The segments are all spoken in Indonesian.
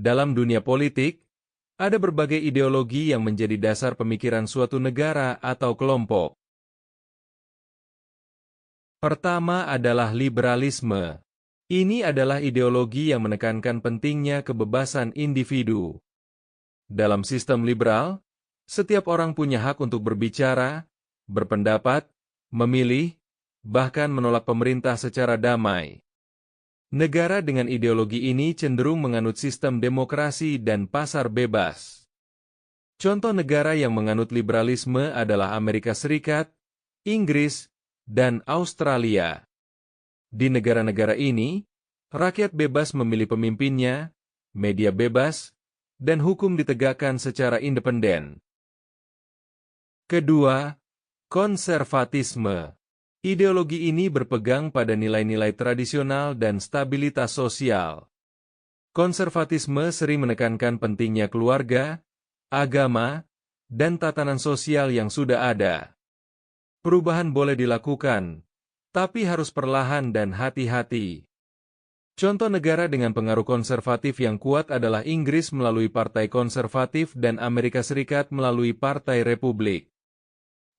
Dalam dunia politik, ada berbagai ideologi yang menjadi dasar pemikiran suatu negara atau kelompok. Pertama adalah liberalisme. Ini adalah ideologi yang menekankan pentingnya kebebasan individu. Dalam sistem liberal, setiap orang punya hak untuk berbicara, berpendapat, memilih, bahkan menolak pemerintah secara damai. Negara dengan ideologi ini cenderung menganut sistem demokrasi dan pasar bebas. Contoh negara yang menganut liberalisme adalah Amerika Serikat, Inggris, dan Australia. Di negara-negara ini, rakyat bebas memilih pemimpinnya, media bebas, dan hukum ditegakkan secara independen. Kedua, konservatisme. Ideologi ini berpegang pada nilai-nilai tradisional dan stabilitas sosial. Konservatisme sering menekankan pentingnya keluarga, agama, dan tatanan sosial yang sudah ada. Perubahan boleh dilakukan, tapi harus perlahan dan hati-hati. Contoh negara dengan pengaruh konservatif yang kuat adalah Inggris melalui Partai Konservatif dan Amerika Serikat melalui Partai Republik.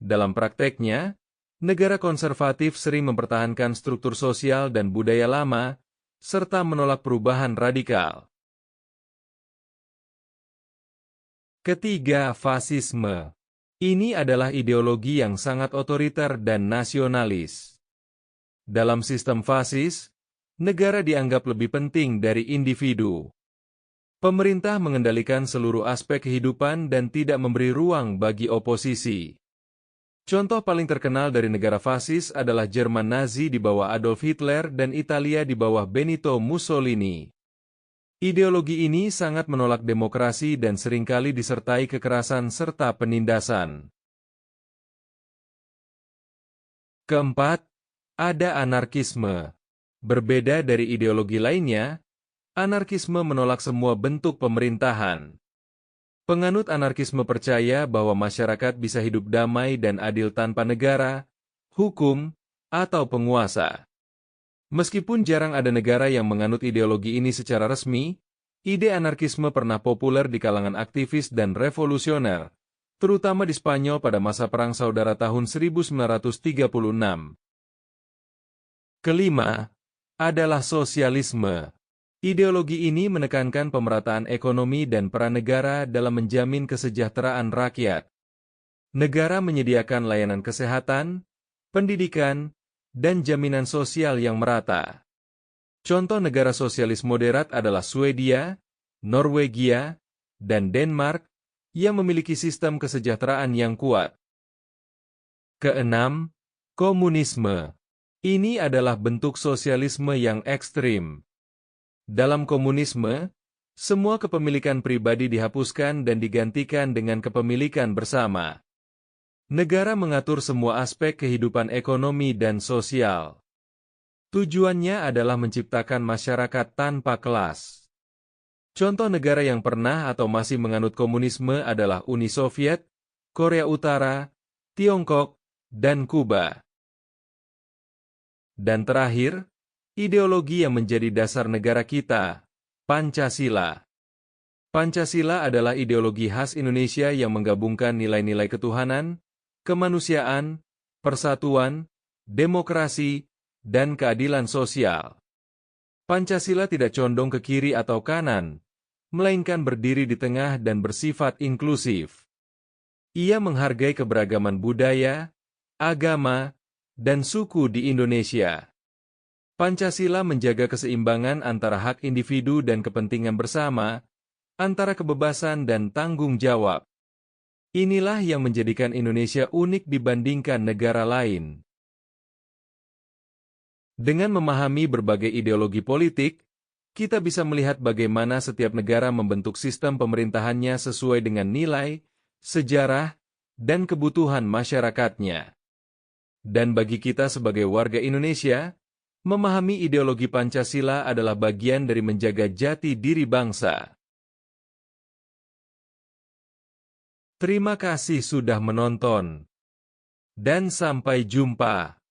Dalam prakteknya, negara konservatif sering mempertahankan struktur sosial dan budaya lama, serta menolak perubahan radikal. Ketiga, fasisme. Ini adalah ideologi yang sangat otoriter dan nasionalis. Dalam sistem fasis, negara dianggap lebih penting dari individu. Pemerintah mengendalikan seluruh aspek kehidupan dan tidak memberi ruang bagi oposisi. Contoh paling terkenal dari negara fasis adalah Jerman Nazi di bawah Adolf Hitler dan Italia di bawah Benito Mussolini. Ideologi ini sangat menolak demokrasi dan seringkali disertai kekerasan serta penindasan. Keempat, ada anarkisme. Berbeda dari ideologi lainnya, anarkisme menolak semua bentuk pemerintahan. Penganut anarkisme percaya bahwa masyarakat bisa hidup damai dan adil tanpa negara, hukum, atau penguasa. Meskipun jarang ada negara yang menganut ideologi ini secara resmi, ide anarkisme pernah populer di kalangan aktivis dan revolusioner, terutama di Spanyol pada masa Perang Saudara tahun 1936. Kelima, adalah sosialisme. Ideologi ini menekankan pemerataan ekonomi dan peran negara dalam menjamin kesejahteraan rakyat. Negara menyediakan layanan kesehatan, pendidikan, dan jaminan sosial yang merata. Contoh negara sosialis moderat adalah Swedia, Norwegia, dan Denmark, yang memiliki sistem kesejahteraan yang kuat. Keenam, komunisme. Ini adalah bentuk sosialisme yang ekstrim. Dalam komunisme, semua kepemilikan pribadi dihapuskan dan digantikan dengan kepemilikan bersama. Negara mengatur semua aspek kehidupan ekonomi dan sosial. Tujuannya adalah menciptakan masyarakat tanpa kelas. Contoh negara yang pernah atau masih menganut komunisme adalah Uni Soviet, Korea Utara, Tiongkok, dan Kuba. Dan terakhir, ideologi yang menjadi dasar negara kita, Pancasila. Pancasila adalah ideologi khas Indonesia yang menggabungkan nilai-nilai ketuhanan, kemanusiaan, persatuan, demokrasi, dan keadilan sosial. Pancasila tidak condong ke kiri atau kanan, melainkan berdiri di tengah dan bersifat inklusif. Ia menghargai keberagaman budaya, agama, dan suku di Indonesia. Pancasila menjaga keseimbangan antara hak individu dan kepentingan bersama, antara kebebasan dan tanggung jawab. Inilah yang menjadikan Indonesia unik dibandingkan negara lain. Dengan memahami berbagai ideologi politik, kita bisa melihat bagaimana setiap negara membentuk sistem pemerintahannya sesuai dengan nilai, sejarah, dan kebutuhan masyarakatnya. Dan bagi kita sebagai warga Indonesia, memahami ideologi Pancasila adalah bagian dari menjaga jati diri bangsa. Terima kasih sudah menonton, dan sampai jumpa.